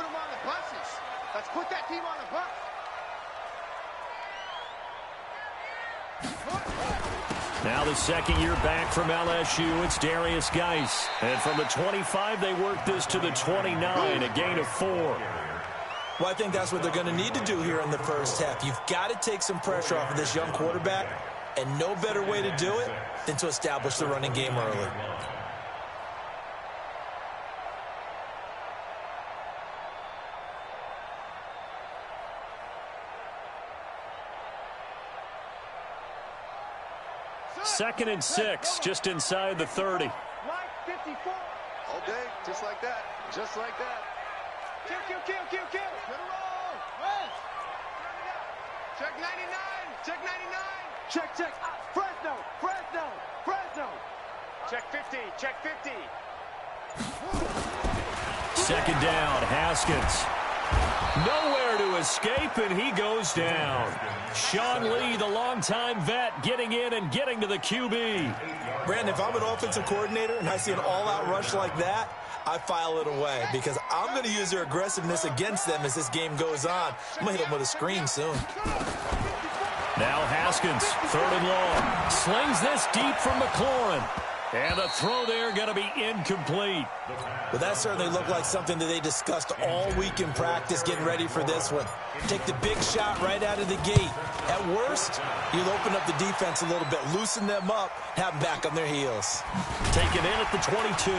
them on the buses. Let's put that team on the bus. Now the second year back from LSU, it's Darius Geis. And from the 25, they work this to the 29, a gain of 4. Well, I think that's what they're going to need to do here in the first half. You've got to take some pressure off of this young quarterback, and no better way to do it than to establish the running game early. Second and 6, just inside the 30. Mike, 54. All day, just like that. Just like that. Kill. Hit a roll. Rest. Check 99. Check 99. Check. Fresno. Check 50. Check 50. Second down, Haskins. Nowhere to escape, and he goes down. Sean Lee, the longtime vet, getting in and getting to the QB. Brandon, if I'm an offensive coordinator and I see an all-out rush like that, I file it away because I'm going to use their aggressiveness against them as this game goes on. I'm going to hit them with a screen soon. Now Haskins, third and long. Slings this deep from McLaurin. And the throw there going to be incomplete. Well, that certainly looked like something that they discussed all week in practice getting ready for this one. Take the big shot right out of the gate. At worst, you'll open up the defense a little bit, loosen them up, have them back on their heels. Taken in at the 22.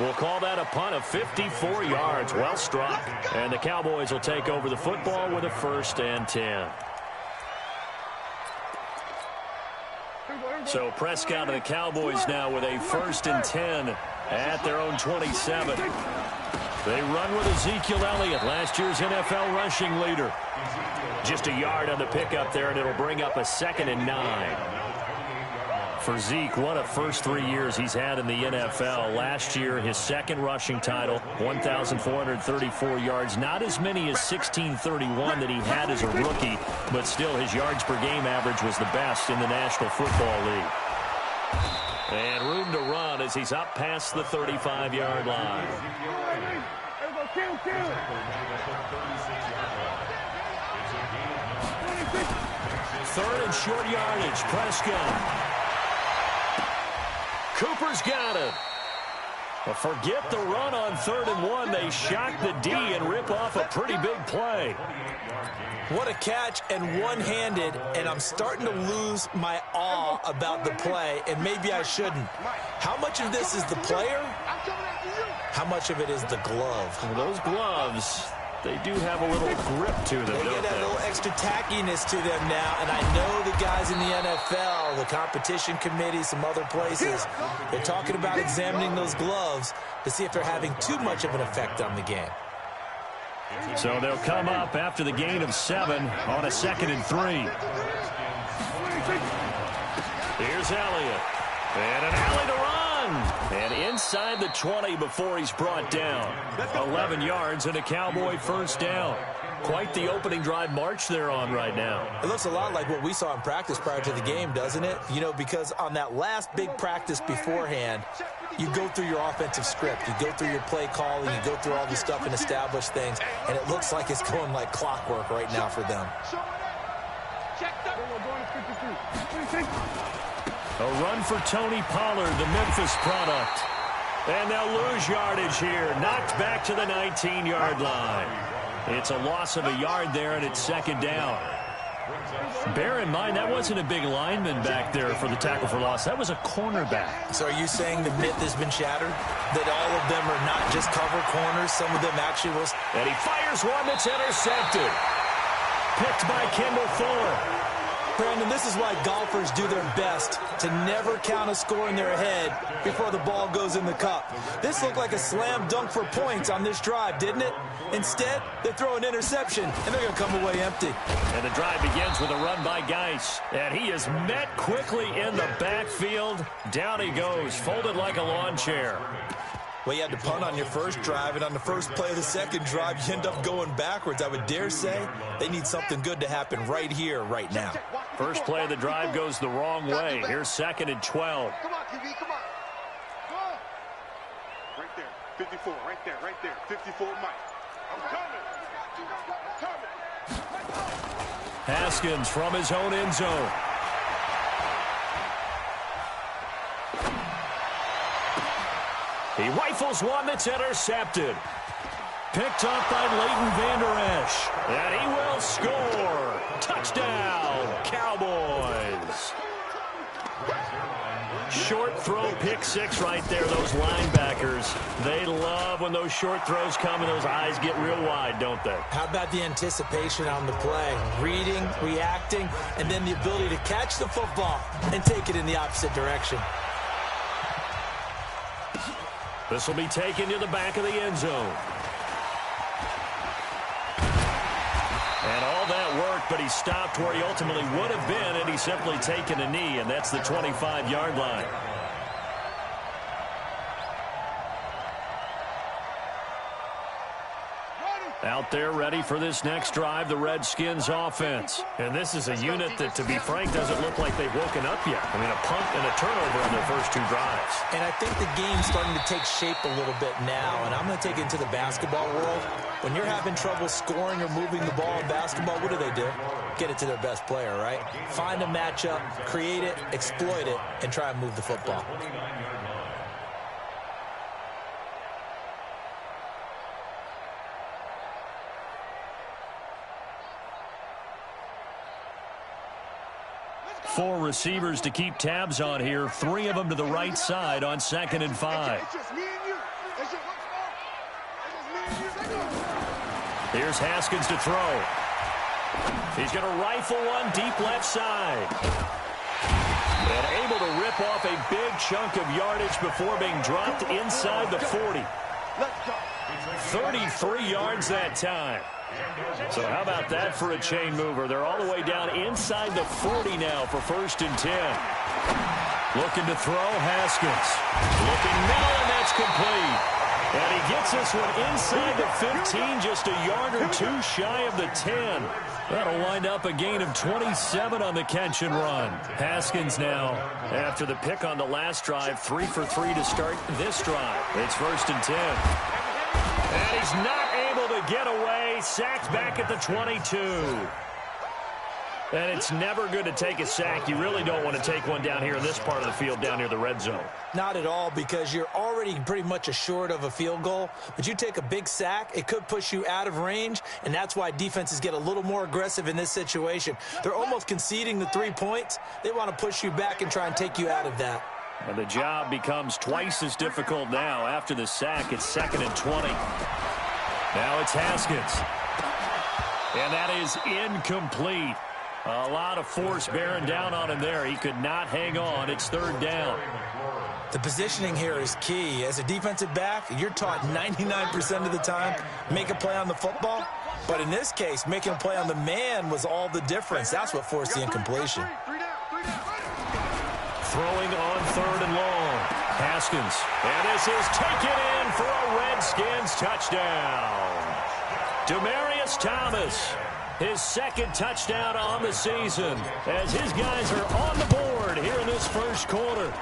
We'll call that a punt of 54 yards. Well struck. And the Cowboys will take over the football with a 1st and 10. So Prescott and the Cowboys now with a 1st and 10 at their own 27. They run with Ezekiel Elliott, last year's NFL rushing leader. Just a yard on the pickup there, and it'll bring up a 2nd and 9. For Zeke, what a first 3 years he's had in the NFL. Last year, his 2nd rushing title, 1,434 yards. Not as many as 1,631 that he had as a rookie, but still his yards per game average was the best in the National Football League. And room to run as he's up past the 35-yard line. Third and short yardage, Prescott. Cooper's got it. Well, forget the run on 3rd and 1. They shock the D and rip off a pretty big play. What a catch, and one-handed, and I'm starting to lose my awe about the play, and maybe I shouldn't. How much of this is the player? How much of it is the glove? Well, those gloves, they do have a little grip to them, they don't get that they? little extra tackiness to them now, and I know the guys in the NFL, the competition committee, some other places, they're talking about examining those gloves to see if they're having too much of an effect on the game. So they'll come up after the gain of 7 on a 2nd and 3. Here's Elliott. And an alley to run. And inside the 20 before he's brought down. 11 yards and a Cowboy 1st down. Quite the opening drive march they're on right now. It looks a lot like what we saw in practice prior to the game, doesn't it? You know, because on that last big practice beforehand, you go through your offensive script, you go through your play calling, you go through all this stuff and establish things, and it looks like it's going like clockwork right now for them. A run for Tony Pollard, the Memphis product. And they'll lose yardage here. Knocked back to the 19-yard line. It's a loss of a yard there, and it's 2nd down. Bear in mind, that wasn't a big lineman back there for the tackle for loss. That was a cornerback. So are you saying the myth has been shattered? That all of them are not just cover corners? Some of them actually will... And he fires one that's intercepted. Picked by Kendall Fuller. Brandon, this is why golfers do their best to never count a score in their head before the ball goes in the cup. This looked like a slam dunk for points on this drive, didn't it? Instead, they throw an interception, and they're going to come away empty. And the drive begins with a run by Geis. And he is met quickly in the backfield. Down he goes, folded like a lawn chair. Well, you had to punt on your first drive, and on the first play of the second drive, you end up going backwards. I would dare say they need something good to happen right here, right now. First play of the drive goes the wrong way. Here's 2nd and 12. Come on, QB, come on. Go on. Right there. 54, right there, 54, Mike. I'm coming. Haskins from his own end zone. He rifles one that's intercepted. Picked up by Leighton Vander Esch. And he will score. Touchdown, Cowboys. Short throw, pick six right there. Those linebackers, they love when those short throws come and those eyes get real wide, don't they? How about the anticipation on the play? Reading, reacting, and then the ability to catch the football and take it in the opposite direction. This will be taken to the back of the end zone. And all that worked, but he stopped where he ultimately would have been had he simply taken a knee, and that's the 25-yard line. Out there ready for this next drive, the Redskins offense. And this is a unit that, to be frank, doesn't look like they've woken up yet. I mean, a punt and a turnover on their first two drives. And I think the game's starting to take shape a little bit now, and I'm going to take it into the basketball world. When you're having trouble scoring or moving the ball in basketball, what do? Get it to their best player, right? Find a matchup, create it, exploit it, and try and move the football. Four receivers to keep tabs on here. Three of them to the right side on 2nd and 5. Here's Haskins to throw. He's going to rifle one deep left side. And able to rip off a big chunk of yardage before being dropped inside the 40. 33 yards that time. So how about that for a chain mover? They're all the way down inside the 40 now for 1st and 10. Looking to throw, Haskins. Looking now, and that's complete. And he gets this one inside the 15, just a yard or two shy of the 10. That'll wind up a gain of 27 on the catch and run. Haskins now, after the pick on the last drive, 3 for 3 to start this drive. It's 1st and 10. And he's not able to get away. Sacked back at the 22. And it's never good to take a sack. You really don't want to take one down here in this part of the field, down near the red zone. Not at all, because you're already pretty much assured of a field goal. But you take a big sack, it could push you out of range, and that's why defenses get a little more aggressive in this situation. They're almost conceding the 3 points. They want to push you back and try and take you out of that. And the job becomes twice as difficult now. After the sack, it's 2nd and 20. Now it's Haskins. And that is incomplete. A lot of force bearing down on him there. He could not hang on. It's 3rd down. The positioning here is key. As a defensive back, you're taught 99% of the time, make a play on the football. But in this case, making a play on the man was all the difference. That's what forced the incompletion. Throwing on 3rd and long. Haskins. And this is taken in for a Redskins touchdown. Demaryius Thomas. His 2nd touchdown on the season as his guys are on the board here in this first quarter.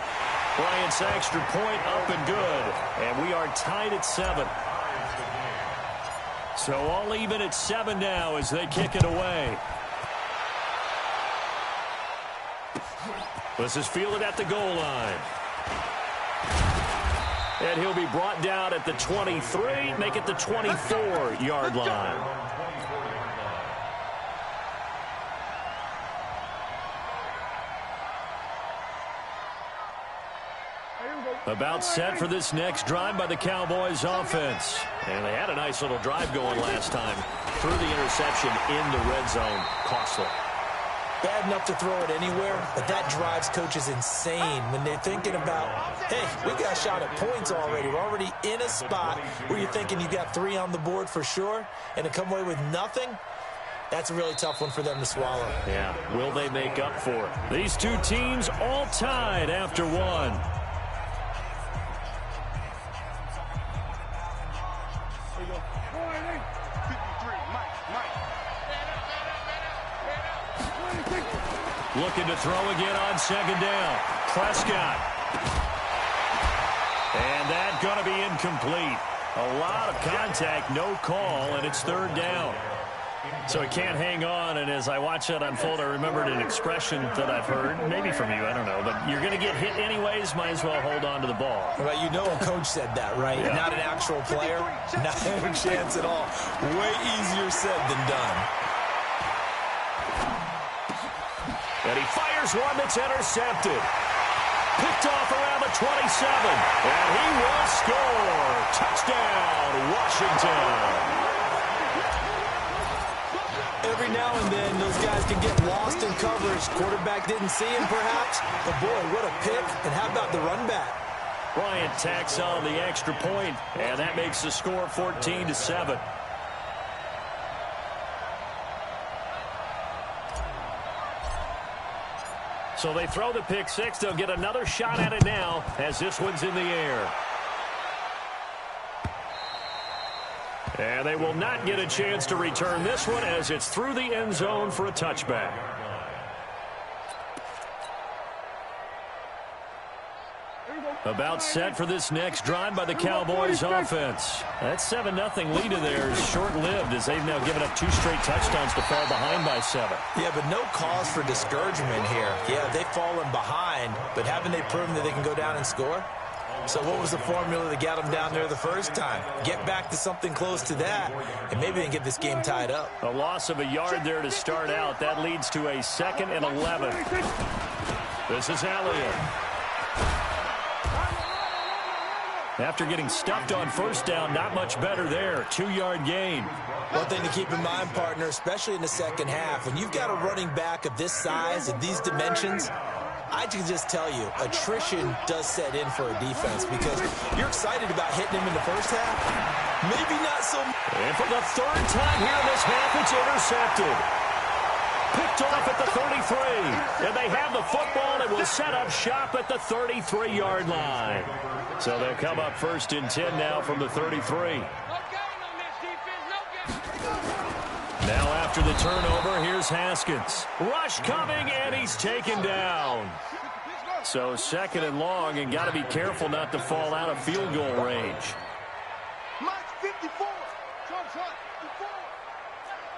Bryant's extra point up and good. And we are tied at 7. So all even at 7 now as they kick it away. This is fielded at the goal line. And he'll be brought down at the 23, make it the 24-yard line. About set for this next drive by the Cowboys offense. And they had a nice little drive going last time. Threw the interception in the red zone. Costly. Bad enough to throw it anywhere, but that drives coaches insane when they're thinking about, hey, we got a shot at points already. We're already in a spot where you're thinking you got 3 on the board for sure, and to come away with nothing, that's a really tough one for them to swallow. Yeah, will they make up for it? These two teams all tied after 1. Looking to throw again on 2nd down. Prescott. And that going to to be incomplete. A lot of contact, no call, and it's third down. So he can't hang on, and as I watch that unfold, I remembered an expression that I've heard, maybe from you, I don't know, but you're going to get hit anyways, might as well hold on to the ball. Well, you know a coach said that, right? Yeah. Not an actual player. Not a chance at all. Way easier said than done. And he fires one that's intercepted. Picked off around the 27. And he will score. Touchdown, Washington. Every now and then, those guys can get lost in coverage. Quarterback didn't see him, perhaps. But, boy, what a pick. And how about the run back? Bryant tacks on the extra point, and that makes the score 14-7. So they throw the pick six. They'll get another shot at it now as this one's in the air. And they will not get a chance to return this one as it's through the end zone for a touchback. About set for this next drive by the Cowboys offense. That 7-0 lead of theirs is short-lived as they've now given up 2 straight touchdowns to fall behind by 7. Yeah, but no cause for discouragement here. Yeah, they've fallen behind, but haven't they proven that they can go down and score? So what was the formula that got them down there the first time? Get back to something close to that, and maybe they can get this game tied up. A loss of a yard there to start out. That leads to a 2nd and 11. This is Elliott. After getting stuffed on first down, not much better there. 2-yard gain. One thing to keep in mind, partner, especially in the second half, when you've got a running back of this size, of these dimensions, I can just tell you, attrition does set in for a defense because you're excited about hitting him in the first half. Maybe not so much. And for the 3rd time here in this half, it's intercepted. Picked off at the 33. And they have the football and will set up shop at the 33-yard line. So they'll come up 1st and 10 now from the 33. Now after the turnover, here's Haskins. Rush coming, and he's taken down. So 2nd and long, and got to be careful not to fall out of field goal range. Mike 54.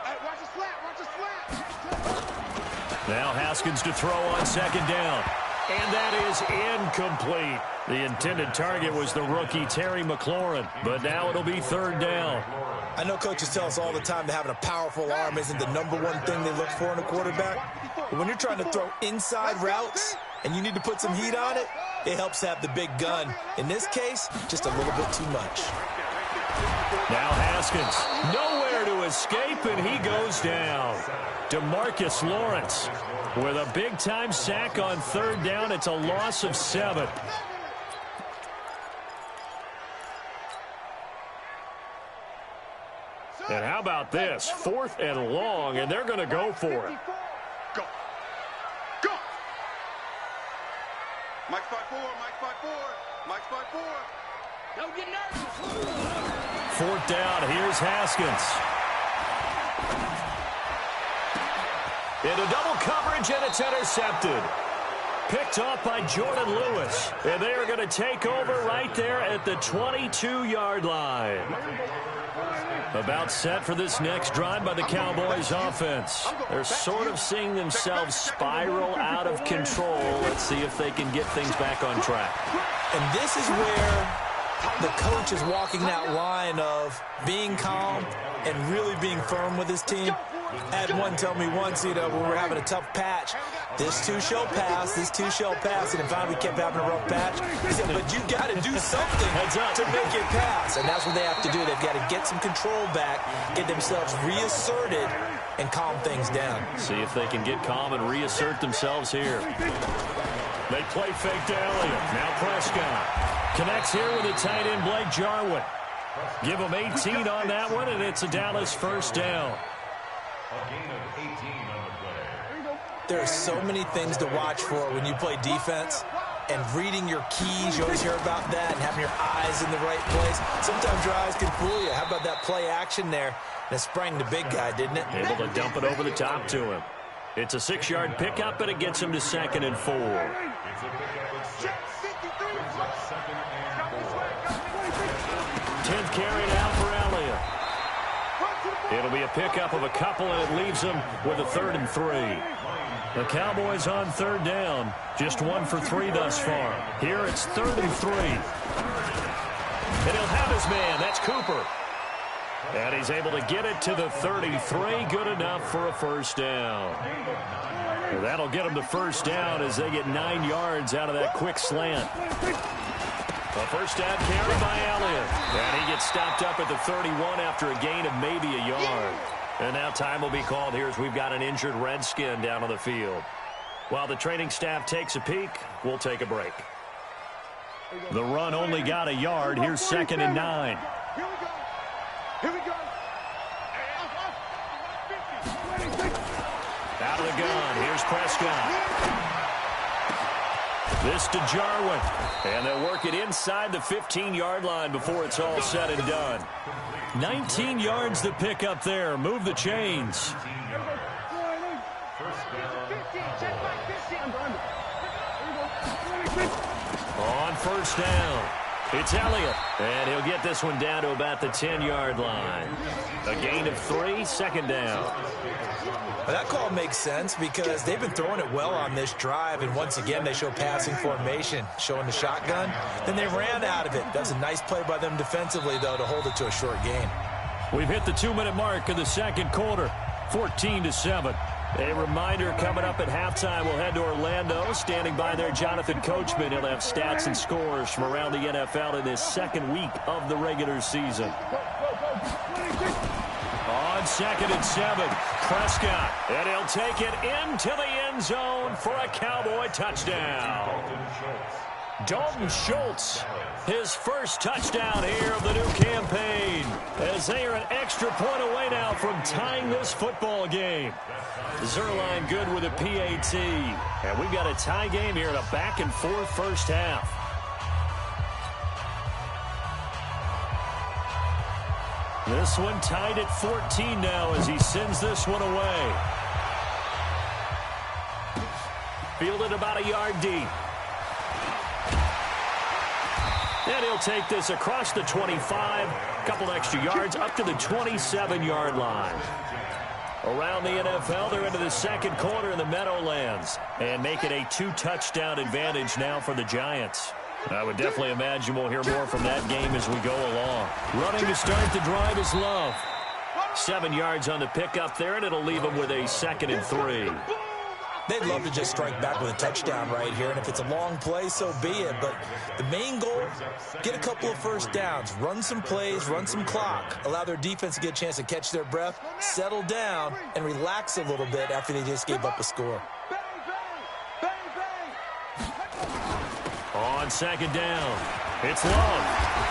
Hey, watch the slant, watch the slant. Now Haskins to throw on 2nd down. And that is incomplete. The intended target was the rookie Terry McLaurin, but now it'll be 3rd down. I know coaches tell us all the time that having a powerful arm isn't the #1 thing they look for in a quarterback. But when you're trying to throw inside routes and you need to put some heat on it, it helps have the big gun. In this case, just a little bit too much. Now Haskins, nowhere to escape, and he goes down. DeMarcus Lawrence with a big-time sack on 3rd down. It's a loss of 7. And how about this? 4th and long, and they're going to go for it. Go. Go. Mike 5-4, Mike 5-4, Mike 5-4. Don't get nervous. 4th down, here's Haskins. Into double coverage, and it's intercepted. Picked off by Jordan Lewis. And they are going to take over right there at the 22-yard line. About set for this next drive by the Cowboys offense. They're sort of seeing themselves spiral out of control. Let's see if they can get things back on track. And this is where the coach is walking that line of being calm and really being firm with his team. I had one tell me once, when we were having a tough patch, this too shall pass, this too shall pass, and finally we kept having a rough patch. He said, but you got to do something to make it pass, and that's what they have to do. They've got to get some control back, get themselves reasserted, and calm things down. See if they can get calm and reassert themselves here. They play fake to Elliott. Now Prescott connects here with the tight end Blake Jarwin. Give him 18 on that one, and it's a Dallas 1st down. There are so many things to watch for when you play defense, and reading your keys, you always hear about that, and having your eyes in the right place. Sometimes your eyes can fool you. How about that play action there? And it sprang the big guy, didn't it? Able to dump it over the top to him. It's a 6-yard pickup, and it gets him to 2nd and 4. It'll be a pickup of a couple, and it leaves them with a 3rd and 3. The Cowboys on 3rd down. Just 1 for 3 thus far. Here it's 3rd and 3. And he'll have his man. That's Cooper. And he's able to get it to the 33. Good enough for a first down. And that'll get him the first down as they get 9 yards out of that quick slant. A first down carry by Elliott. And he gets stopped up at the 31 after a gain of maybe a yard. And now time will be called here as we've got an injured Redskin down on the field. While the training staff takes a peek, we'll take a break. The run only got a yard. Here's 2nd and 9. Here we go. Here we go. Out of the gun. Here's Prescott. This to Jarwin. And they'll work it inside the 15-yard line before it's all said and done. 19 yards to pick up there. Move the chains. On first down, it's Elliott. And he'll get this one down to about the 10-yard line. A gain of 3, 2nd down. Well, that call makes sense because they've been throwing it well on this drive, and once again they show passing formation, showing the shotgun. Then they ran out of it. That's a nice play by them defensively, though, to hold it to a short gain. We've hit the 2-minute mark of the 2nd quarter, 14-7. A reminder coming up at halftime, we'll head to Orlando. Standing by there, Jonathan Coachman. He'll have stats and scores from around the NFL in this 2nd week of the regular season. On 2nd and 7, Prescott. And he'll take it into the end zone for a Cowboy touchdown. Dalton Schultz, his first touchdown here of the new campaign, as they are an extra point away now from tying this football game. Zerline good with a PAT. And we've got a tie game here in a back-and-forth first half. This one tied at 14 now as he sends this one away. Fielded about a yard deep. And he'll take this across the 25, a couple extra yards, up to the 27-yard line. Around the NFL, they're into the 2nd quarter in the Meadowlands and make it a 2-touchdown advantage now for the Giants. I would definitely imagine we'll hear more from that game as we go along. Running to start the drive is Love. 7 yards on the pickup there, and it'll leave them with a 2nd and 3. They'd love to just strike back with a touchdown right here, and if it's a long play, so be it. But the main goal, get a couple of first downs, run some plays, run some clock, allow their defense to get a chance to catch their breath, settle down, and relax a little bit after they just gave up a score. On 2nd down, it's Love,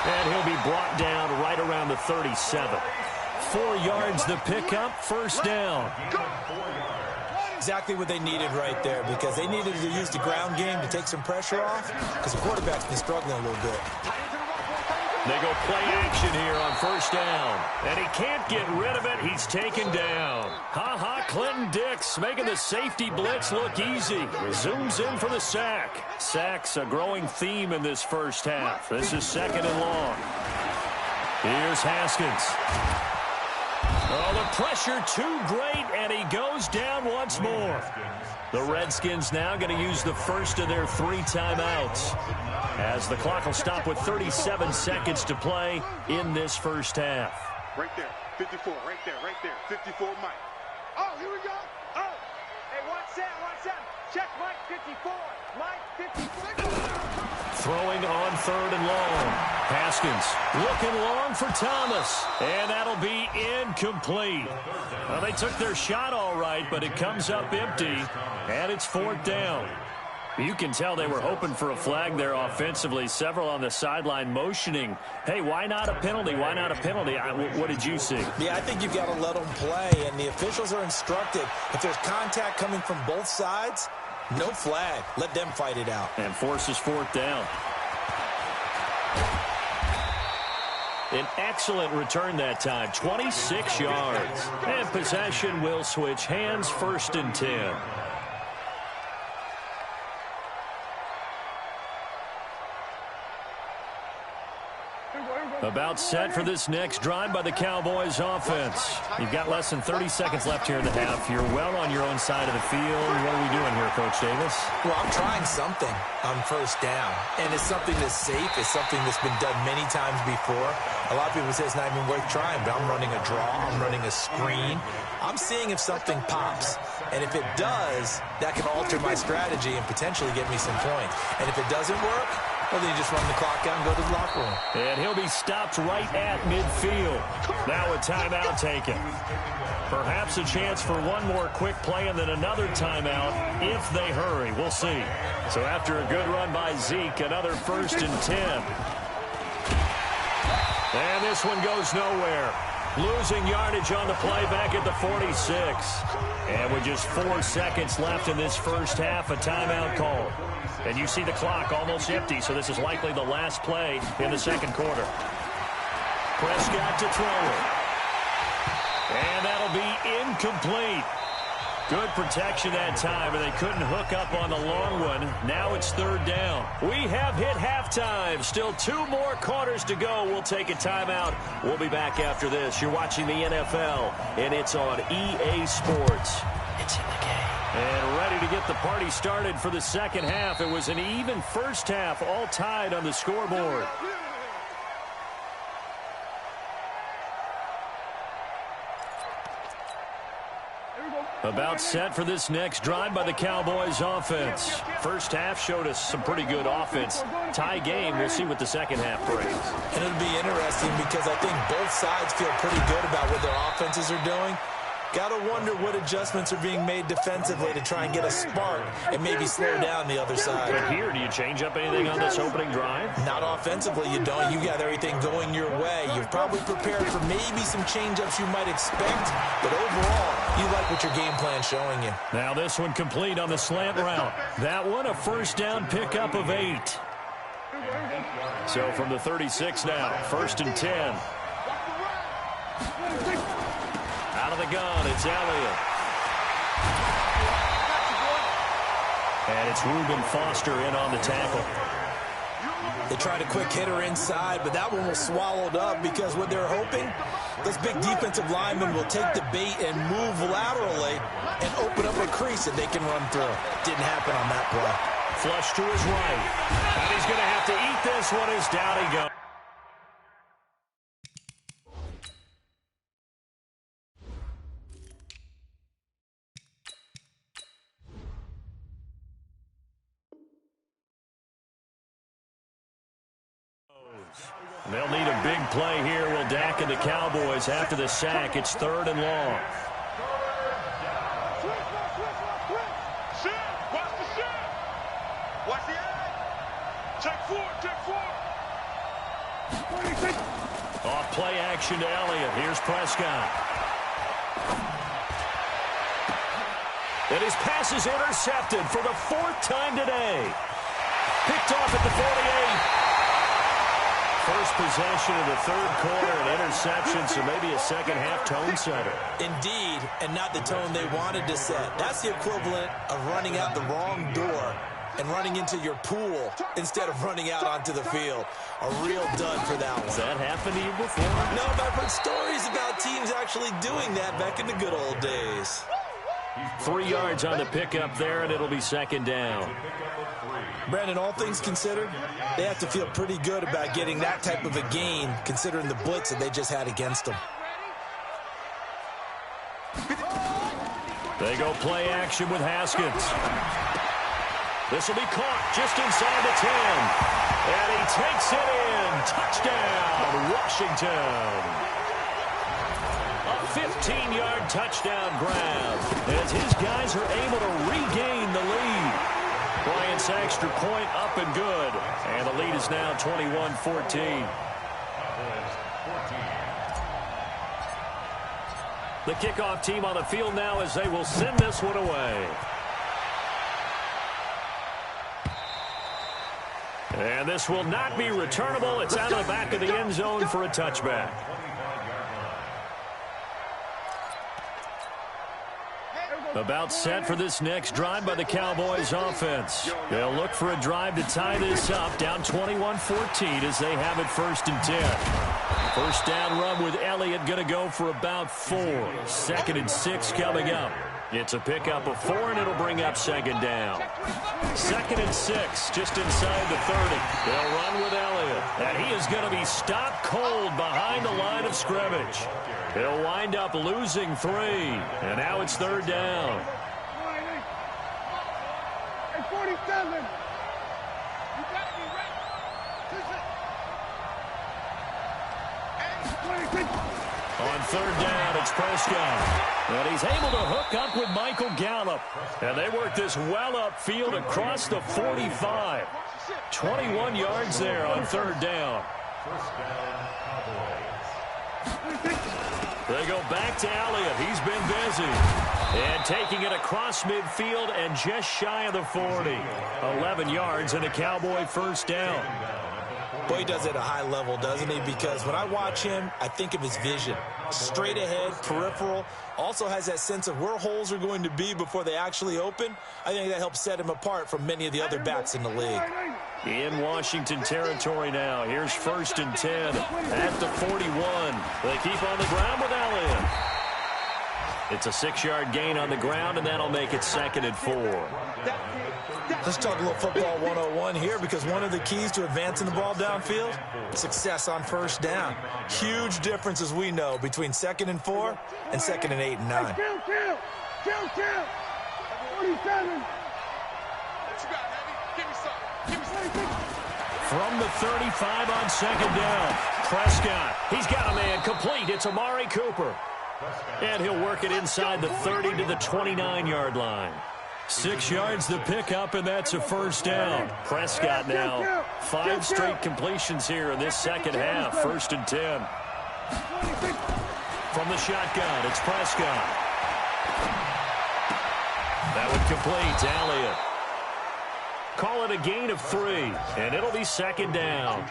and he'll be brought down right around the 37. 4 yards the pickup, first down. Exactly what they needed right there, because they needed to use the ground game to take some pressure off, because the quarterback's been struggling a little bit. They go play action here on first down, and he can't get rid of it. He's taken down. Clinton Dix making the safety blitz look easy. Zooms in for the sack. Sacks a growing theme in this first half. This is 2nd and long. Here's Haskins. Oh, the pressure too great, and he goes down once more. The Redskins now going to use the first of their 3 timeouts, as the clock will stop with 37 seconds to play in this first half. Right there, 54, right there, 54, Mike. Oh, here we go. Oh, hey, watch that. Check Mike 54, Mike 54. Throwing on 3rd and long. Haskins looking long for Thomas, and that'll be incomplete. Well, they took their shot all right, but it comes up empty, and it's 4th down. You can tell they were hoping for a flag there offensively. Several on the sideline motioning, hey, why not a penalty? Why not a penalty? What did you see? Yeah, I think you've got to let them play, and the officials are instructed. If there's contact coming from both sides, no flag. Let them fight it out. And forces 4th down. An excellent return that time, 26 yards. And possession will switch hands, 1st and 10. About set for this next drive by the Cowboys offense. You've got less than 30 seconds left here in the half. You're well on your own side of the field. What are we doing here, Coach Davis? Well, I'm trying something on first down, and it's something that's safe. It's something that's been done many times before. A lot of people say it's not even worth trying, but I'm running a draw. I'm running a screen. I'm seeing if something pops, and if it does, that can alter my strategy and potentially get me some points. And if it doesn't work, well, then you just run the clock out and go to the locker room. And he'll be stopped right at midfield. Now a timeout taken. Perhaps a chance for one more quick play and then another timeout if they hurry. We'll see. So after a good run by Zeke, another 1st and 10. And this one goes nowhere. Losing yardage on the play back at the 46. And with just 4 seconds left in this first half, a timeout call. And you see the clock almost empty, so this is likely the last play in the second quarter. Prescott to throw it. And that'll be incomplete. Good protection that time, and they couldn't hook up on the long one. Now it's 3rd down. We have hit halftime. Still 2 more quarters to go. We'll take a timeout. We'll be back after this. You're watching the NFL, and it's on EA Sports. It's in the game. And ready to get the party started for the second half. It was an even first half, all tied on the scoreboard. About set for this next drive by the Cowboys offense. First half showed us some pretty good offense. Tie game, we'll see what the second half brings. And it'll be interesting because I think both sides feel pretty good about what their offenses are doing. Got to wonder what adjustments are being made defensively to try and get a spark and maybe slow down the other side. But here, do you change up anything on this opening drive? Not offensively, you don't. You got everything going your way. You've probably prepared for maybe some change-ups you might expect, but overall, you like what your game plan's showing you. Now this one complete on the slant route. That one, a first down pickup of 8. So from the 36 now, 1st and 10. Out of the gun, it's Elliott. And it's Reuben Foster in on the tackle. They tried a quick hitter inside, but that one was swallowed up because what they're hoping, those big defensive linemen will take the bait and move laterally and open up a crease that they can run through. Didn't happen on that play. Flush to his right. And he's going to have to eat this one as down he goes. They'll need a big play here. Will Dak and the Cowboys after the sack. It's 3rd and long. Watch the shot. Watch the eye. Check 4. Off play action to Elliott. Here's Prescott. And his pass is intercepted for the 4th time today. Picked off at the 48. First possession of the 3rd quarter, an interception, so maybe a second half tone setter. Indeed, and not the tone they wanted to set. That's the equivalent of running out the wrong door and running into your pool instead of running out onto the field. A real dud for that one. Has that happened to you before? No, but I've heard stories about teams actually doing that back in the good old days. 3 yards on the pickup there, and it'll be 2nd down. Brandon, all things considered, they have to feel pretty good about getting that type of a gain, considering the blitz that they just had against them. They go play action with Haskins. This will be caught just inside the 10. And he takes it in. Touchdown, Washington. A 15-yard touchdown grab as his guys are able to regain the lead. Bryant's extra point up and good. And the lead is now 21-14. The kickoff team on the field now as they will send this one away. And this will not be returnable. It's out of the back of the end zone for a touchback. About set for this next drive by the Cowboys offense. They'll look for a drive to tie this up, down 21-14 as they have it 1st and 10. First down run with Elliott going to go for about 4. 2nd and 6 coming up. It's a pickup of 4, and it'll bring up 2nd down. 2nd and 6, just inside the 30. They'll run with Elliott, and he is going to be stopped cold behind the line of scrimmage. He'll wind up losing 3, and now it's 3rd down. 47. On 3rd down, it's Prescott. And he's able to hook up with Michael Gallup. And they work this well upfield across the 45. 21 yards there on 3rd down. They go back to Elliott. He's been busy. And taking it across midfield and just shy of the 40. 11 yards and a Cowboy first down. Boy, he does it at a high level, doesn't he? Because when I watch him, I think of his vision. Straight ahead, peripheral. Also has that sense of where holes are going to be before they actually open. I think that helps set him apart from many of the other backs in the league. In Washington territory now. Here's 1st and 10 at the 41. They keep on the ground with Elliott. It's a 6-yard gain on the ground, and that'll make it 2nd and 4. Let's talk a little football 101 here, because one of the keys to advancing the ball downfield, success on 1st down. Huge difference, as we know, between 2nd and 4 and 2nd and 8 and 9. 47. From the 35 on 2nd down, Prescott. He's got a man complete. It's Amari Cooper. And he'll work it inside the 30 to the 29-yard line. 6 yards the pickup, and that's a 1st down. Prescott now 5 straight completions here in this second half. 1st and 10. From the shotgun, it's Prescott. That would complete to Elliott. Call it a gain of 3, and it'll be 2nd down.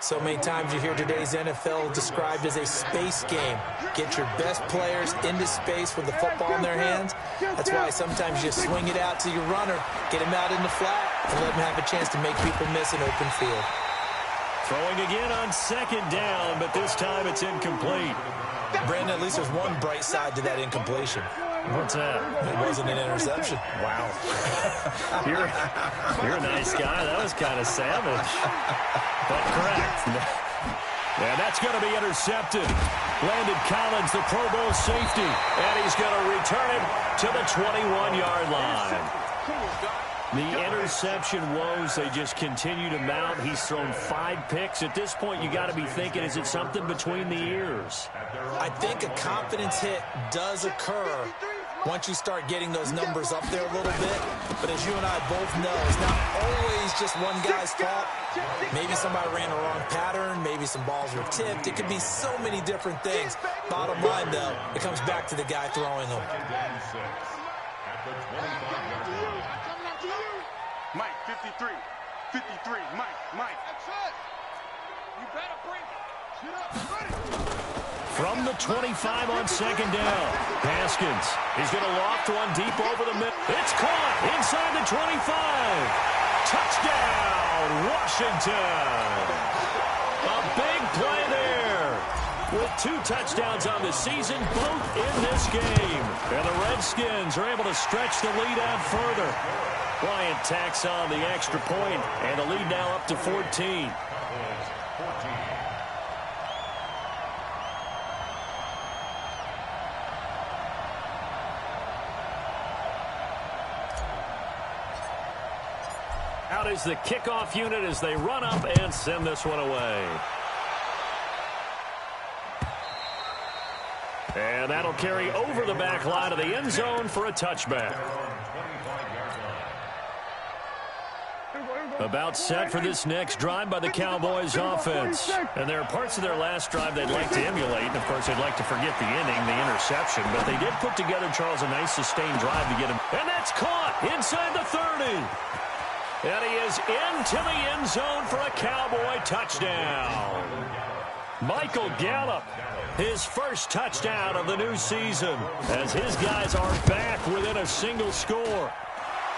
So many times you hear today's NFL described as a space game. Get your best players into space with the football in their hands. That's why sometimes you swing it out to your runner, get him out in the flat, and let him have a chance to make people miss an open field. Throwing again on 2nd down, but this time it's incomplete. Brandon, at least there's one bright side to that incompletion. What's that? It wasn't an interception. Wow. You're a nice guy. That was kind of savage. But correct. And that's going to be intercepted. Landon Collins, the Pro Bowl safety. And he's going to return it to the 21-yard line. The interception woes, they just continue to mount. He's thrown 5 picks. At this point, you got to be thinking, is it something between the ears? I think a confidence hit does occur once you start getting those numbers up there a little bit. But as you and I both know, it's not always just one guy's fault. Maybe somebody ran a wrong pattern. Maybe some balls were tipped. It could be so many different things. Bottom line, though, it comes back to the guy throwing them. Mike, 53. 53. Mike. That's it. You better bring it. Get up. Ready. From the 25 on 2nd down, Haskins. He's going to loft one deep over the middle. It's caught inside the 25. Touchdown, Washington. A big play there. With 2 touchdowns on the season, both in this game. And the Redskins are able to stretch the lead out further. Bryant tacks on the extra point, and the lead now up to 14. Out is the kickoff unit as they run up and send this one away. And that'll carry over the back line of the end zone for a touchback. About set for this next drive by the Cowboys offense. And there are parts of their last drive they'd like to emulate. And, of course, they'd like to forget the inning, the interception. But they did put together, Charles, a nice sustained drive to get him. And that's caught inside the 30. And he is into the end zone for a Cowboy touchdown. Michael Gallup, his first touchdown of the new season, as his guys are back within a single score.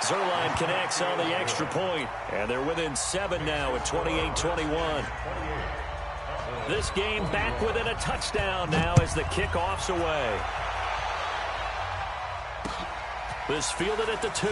Zerline connects on the extra point, and they're within 7 now at 28-21. This game back within a touchdown now as the kickoff's away. This fielded at the 2.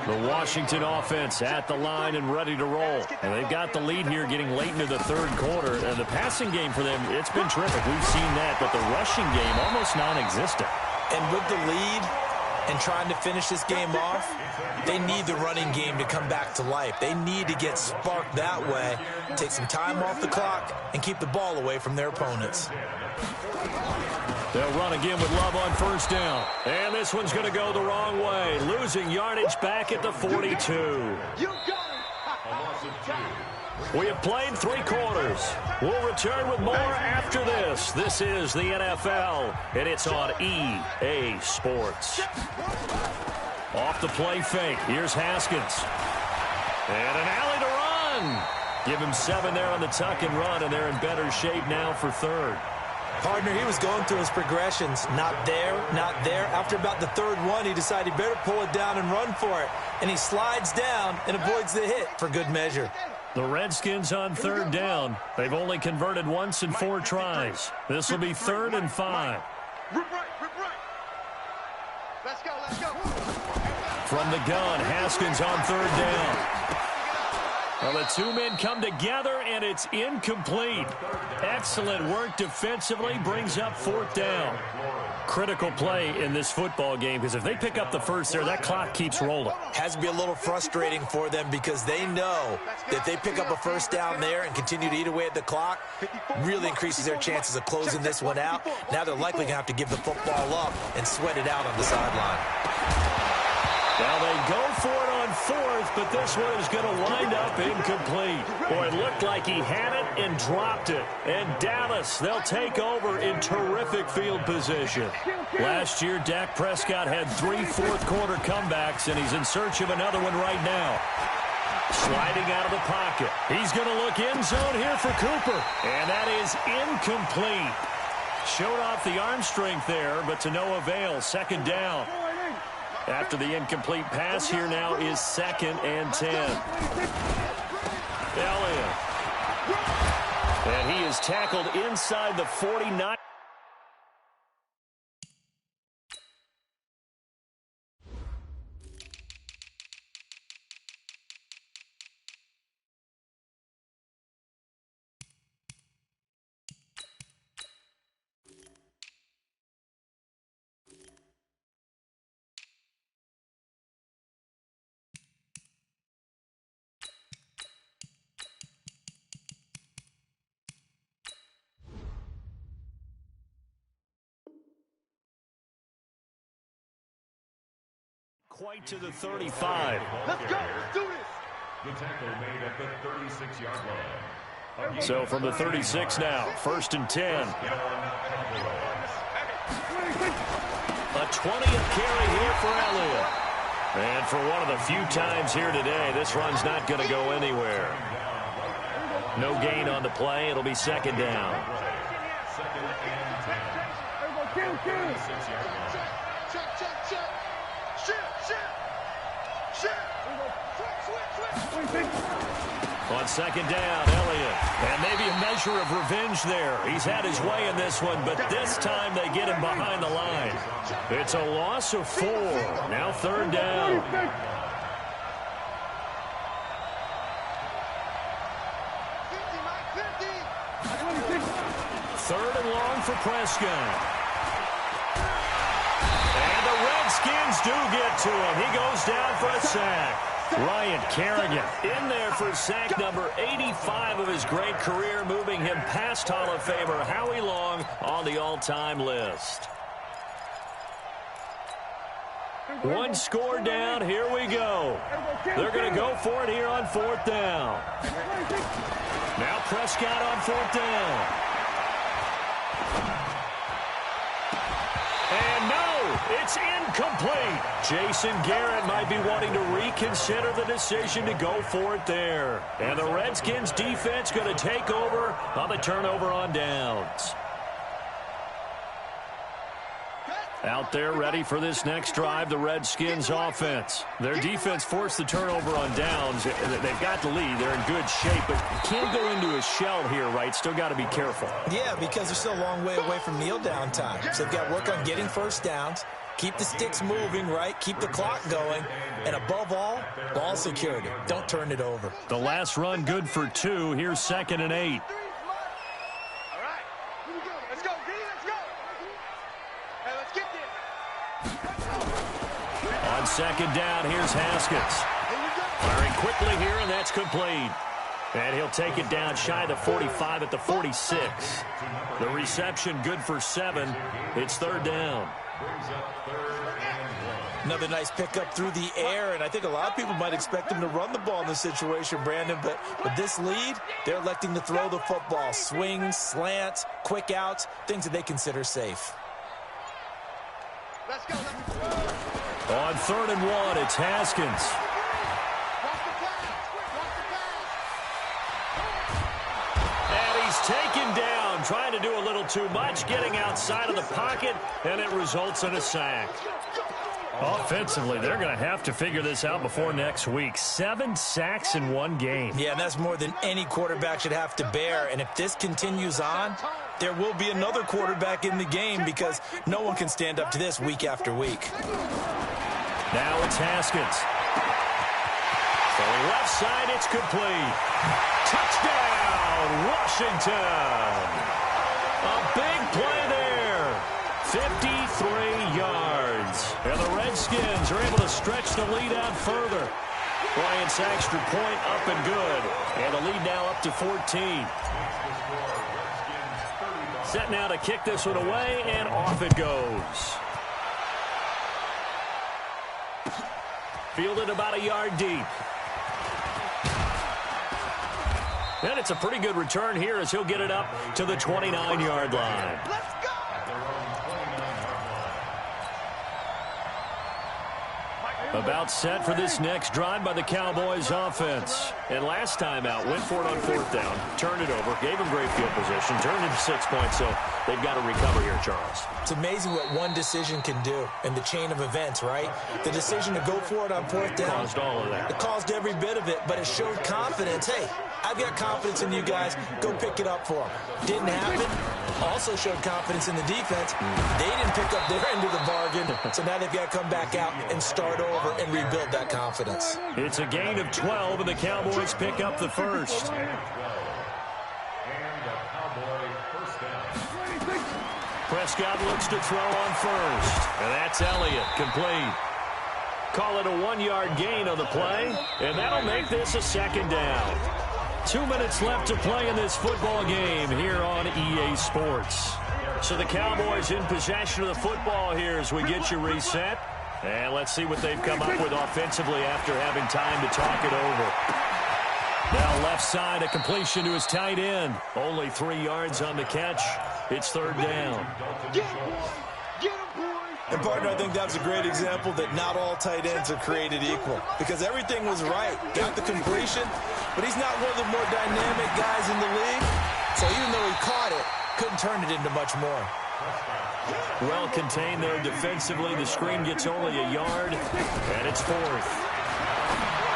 The Washington offense at the line and ready to roll. And they've got the lead here getting late into the third quarter. And the passing game for them, it's been terrific. We've seen that, but the rushing game almost non-existent. And with the lead and trying to finish this game off, they need the running game to come back to life. They need to get sparked that way, take some time off the clock, and keep the ball away from their opponents. They'll run again with Love on first down. And this one's going to go the wrong way. Losing yardage back at the 42. We have played 3 quarters. We'll return with more after this. This is the NFL, and it's on EA Sports. Off the play fake. Here's Haskins. And an alley to run. Give him 7 there on the tuck and run, and they're in better shape now for third. Partner, he was going through his progressions. Not there, not there. After about the third one, he decided he better pull it down and run for it. And he slides down and avoids the hit for good measure. The Redskins on third down. They've only converted once in 4 tries. This will be 3rd and 5. Let's go, let's go. From the gun, Haskins on 3rd down. Well, the 2 men come together, and it's incomplete. Excellent work defensively, brings up 4th down. Critical play in this football game, because if they pick up the first there, that clock keeps rolling. Has to be a little frustrating for them because they know that if they pick up a first down there and continue to eat away at the clock, really increases their chances of closing this one out. Now they're likely going to have to give the football up and sweat it out on the sideline. Now they go for it on 4th, but this one is going to wind up incomplete. Boy, it looked like he had it and dropped it. And Dallas, they'll take over in terrific field position. Last year, Dak Prescott had 3 fourth-quarter comebacks, and he's in search of another one right now. Sliding out of the pocket. He's going to look end zone here for Cooper. And that is incomplete. Showed off the arm strength there, but to no avail. 2nd down. After the incomplete pass, here now is 2nd and 10. Elliott. And he is tackled inside the 49. Quite to the 35. Let's go. Let's do this. The tackle made at the 36-yard line. So from the 36 now, 1st and 10. A 20th carry here for Elliott. And for one of the few times here today, this run's not going to go anywhere. No gain on the play. It'll be 2nd down. On 2nd down, Elliott. And maybe a measure of revenge there. He's had his way in this one, but this time they get him behind the line. It's a loss of 4. Now 3rd down. 3rd and long for Prescott. And the Redskins do get to him. He goes down for a sack. Ryan Kerrigan in there for sack number 85 of his great career, moving him past Hall of Famer Howie Long on the all-time list. 1 score down. Here we go. They're going to go for it here on 4th down. Now Prescott on 4th down. And no, It's incomplete. Jason Garrett might be wanting to reconsider the decision to go for it there. And the Redskins defense going to take over on the turnover on downs. Out there ready for this next drive, the Redskins offense. Their defense forced the turnover on downs. They've got the lead. They're in good shape, but you can't go into a shell here, right? Still got to be careful. Yeah, because they're still a long way away from kneel down time. So they've got to work on getting first downs, keep the sticks moving, right? Keep the clock going. And above all, ball security. Don't turn it over. The last run good for 2. Here's 2nd and 8. On 2nd down, here's Haskins. Firing quickly here, and that's complete. And he'll take it down shy of the 45 at the 46. The reception good for 7. It's 3rd down. Another nice pickup through the air, and I think a lot of people might expect him to run the ball in this situation, Brandon, but with this lead, they're electing to throw the football. Swings, slants, quick outs, things that they consider safe. Let's go. On 3rd and 1, it's Haskins. And he's taken down, trying to do a little too much, getting outside of the pocket, and it results in a sack. Offensively, they're going to have to figure this out before next week. 7 sacks in one game. Yeah, and that's more than any quarterback should have to bear. And if this continues on, there will be another quarterback in the game because no one can stand up to this week after week. Now it's Haskins. From left side, it's complete. Touchdown, Washington. A big play there. 53 yards. And the Redskins are able to stretch the lead out further. Bryant's extra point up and good. And the lead now up to 14. Set now to kick this one away, and off it goes. Fielded about a yard deep. And it's a pretty good return here as he'll get it up to the 29-yard line. Let's go. About set for this next drive by the Cowboys offense. And last time out, went for it on 4th down, turned it over, gave him great field position, turned it into 6 points, so they've got to recover here, Charles. It's amazing what one decision can do in the chain of events, right? The decision to go for it on 4th down. Caused all of that. It caused every bit of it, but it showed confidence. Hey, I've got confidence in you guys. Go pick it up for them. Didn't happen. Also showed confidence in the defense. They didn't pick up their end of the bargain, so now they've got to come back out and start over and rebuild that confidence. It's a gain of 12, and the Cowboys pick up the first. Prescott looks to throw on first, and that's Elliott, complete. Call it a 1-yard gain on the play, and that'll make this a 2nd down. 2 minutes left to play in this football game here on EA Sports. So the Cowboys in possession of the football here as we get you reset. And let's see what they've come up with offensively after having time to talk it over. Now left side, a completion to his tight end. Only 3 yards on the catch. It's 3rd down. And, partner, I think that was a great example that not all tight ends are created equal because everything was right. Got the completion, but he's not one of the more dynamic guys in the league. So even though he caught it, couldn't turn it into much more. Well contained there defensively. The screen gets only a yard, and it's 4th.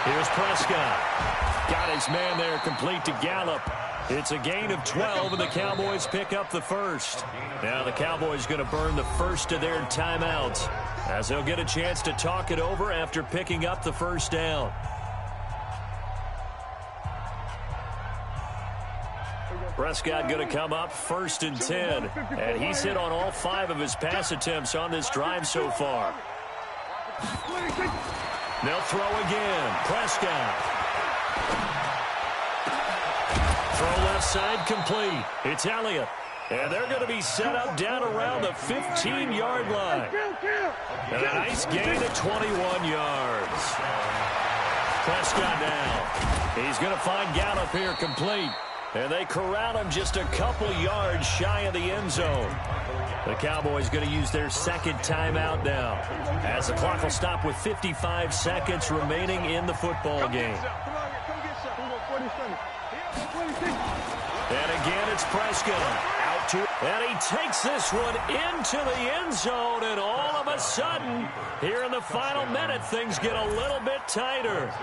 Here's Prescott. Got his man there complete to Gallup. It's a gain of 12, and the Cowboys pick up the first. Now the Cowboys going to burn the first of their timeouts as they'll get a chance to talk it over after picking up the first down. Prescott going to come up 1st and 10, and he's hit on all 5 of his pass attempts on this drive so far. They'll throw again. Prescott. Throw left side complete. It's Elliott. And they're going to be set up down around the 15-yard line. And a nice gain of 21 yards. Prescott now. He's going to find Gallup here complete. And they corral him just a couple yards shy of the end zone. The Cowboys going to use their second timeout now, as the clock will stop with 55 seconds remaining in the football game. And again, it's Prescott. Out to, and he takes this one into the end zone, and all of a sudden, here in the final minute, things get a little bit tighter.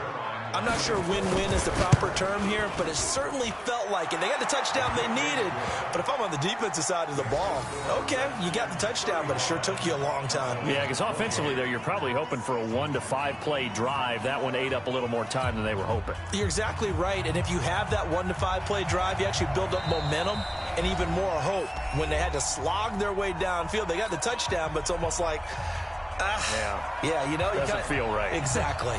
I'm not sure win-win is the proper term here, but it certainly felt like it. They got the touchdown they needed, but if I'm on the defensive side of the ball, okay, you got the touchdown, but it sure took you a long time. Yeah, because offensively there, you're probably hoping for a 1 to 5 play drive. That one ate up a little more time than they were hoping. You're exactly right, and if you have that 1 to 5 play drive, you actually build up momentum and even more hope. When they had to slog their way downfield, they got the touchdown, but it's almost like, yeah, you know, doesn't feel right. Exactly.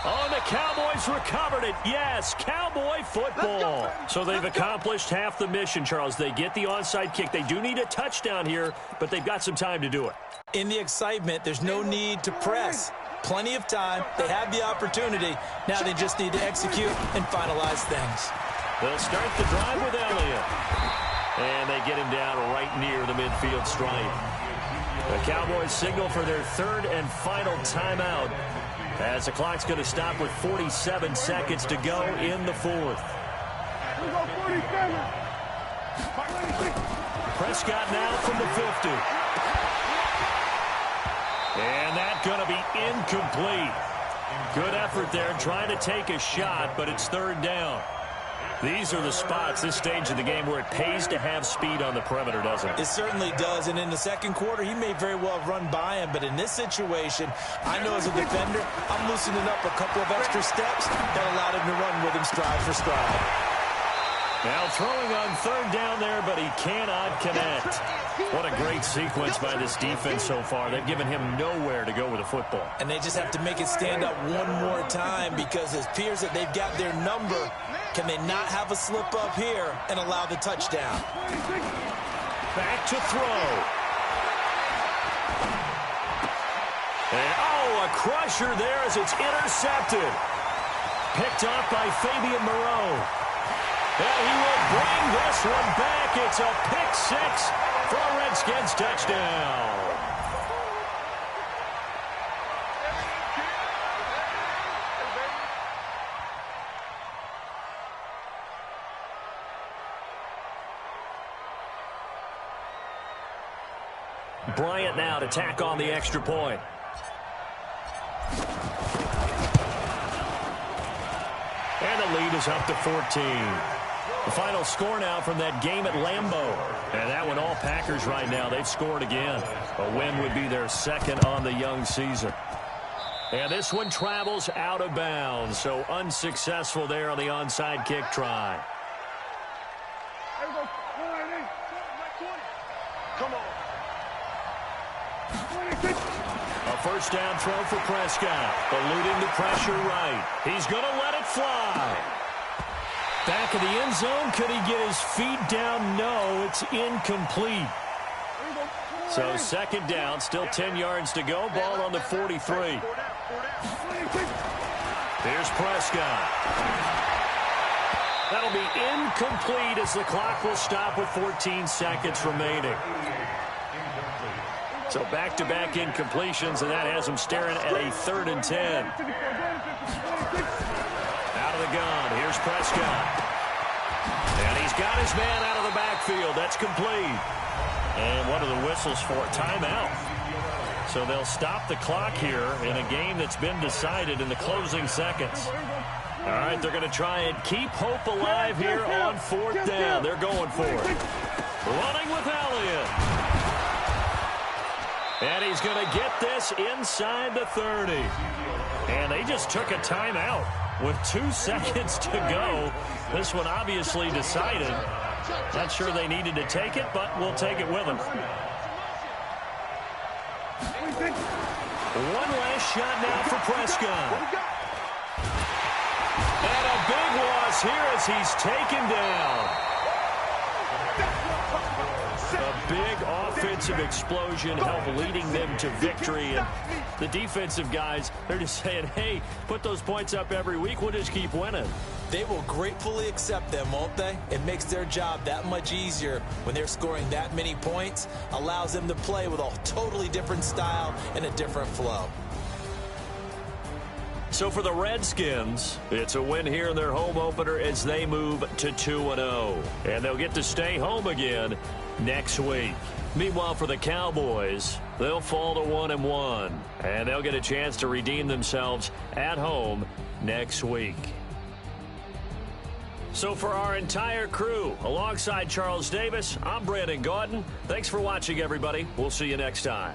Oh, the Cowboys recovered it. Yes, Cowboy football. So they've accomplished half the mission, Charles. They get the onside kick. They do need a touchdown here, but they've got some time to do it. In the excitement, there's no need to press. Plenty of time. They have the opportunity. Now they just need to execute and finalize things. They'll start the drive with Elliott. And they get him down right near the midfield stripe. The Cowboys signal for their third and final timeout, as the clock's going to stop with 47 seconds to go in the fourth. Prescott now from the 50. And that's going to be incomplete. Good effort there trying to take a shot, but it's third down. These are the spots, this stage of the game, where it pays to have speed on the perimeter, doesn't it? It certainly does, and in the second quarter, he may very well have run by him, but in this situation, I know as a defender, I'm loosening up a couple of extra steps that allowed him to run with him stride for stride. Now throwing on third down there, but he cannot connect. What a great sequence by this defense so far. They've given him nowhere to go with the football. And they just have to make it stand up one more time, because it appears that they've got their number. Can they not have a slip up here and allow the touchdown? Back to throw. And, a crusher there as it's intercepted. Picked off by Fabian Moreau. And he will bring this one back. It's a pick six for a Redskins touchdown. Bryant now to tack on the extra point. And the lead is up to 14. The final score now from that game at Lambeau. And that one, all Packers right now. They've scored again. A win would be their second on the young season. And this one travels out of bounds. So unsuccessful there on the onside kick try. Come on. A first down throw for Prescott. Eluding the pressure right. He's going to let it fly. Back of the end zone. Could he get his feet down? No, it's incomplete. So second down, still 10 yards to go. Ball on the 43. Here's Prescott. That'll be incomplete as the clock will stop with 14 seconds remaining. So back-to-back incompletions, and that has him staring at a 3rd and 10. Out of the gun, here's Prescott. And he's got his man out of the backfield. That's complete. And what are the whistles for? Timeout. So they'll stop the clock here in a game that's been decided in the closing seconds. All right, they're going to try and keep hope alive here on 4th down. They're going for it. Running with Elliott. And he's going to get this inside the 30. And they just took a timeout with 2 seconds to go. This one obviously decided. Not sure they needed to take it, but we'll take it with them. One last shot now for Prescott. And a big loss here as he's taken down. A big offensive explosion help leading them to victory. And the defensive guys, they're just saying, hey, put those points up every week. We'll just keep winning. They will gratefully accept them, won't they? It makes their job that much easier when they're scoring that many points. Allows them to play with a totally different style and a different flow. So for the Redskins, it's a win here in their home opener as they move to 2-0. And they'll get to stay home again next week. Meanwhile, for the Cowboys, they'll fall to 1-1. And they'll get a chance to redeem themselves at home next week. So for our entire crew, alongside Charles Davis, I'm Brandon Gaudin. Thanks for watching, everybody. We'll see you next time.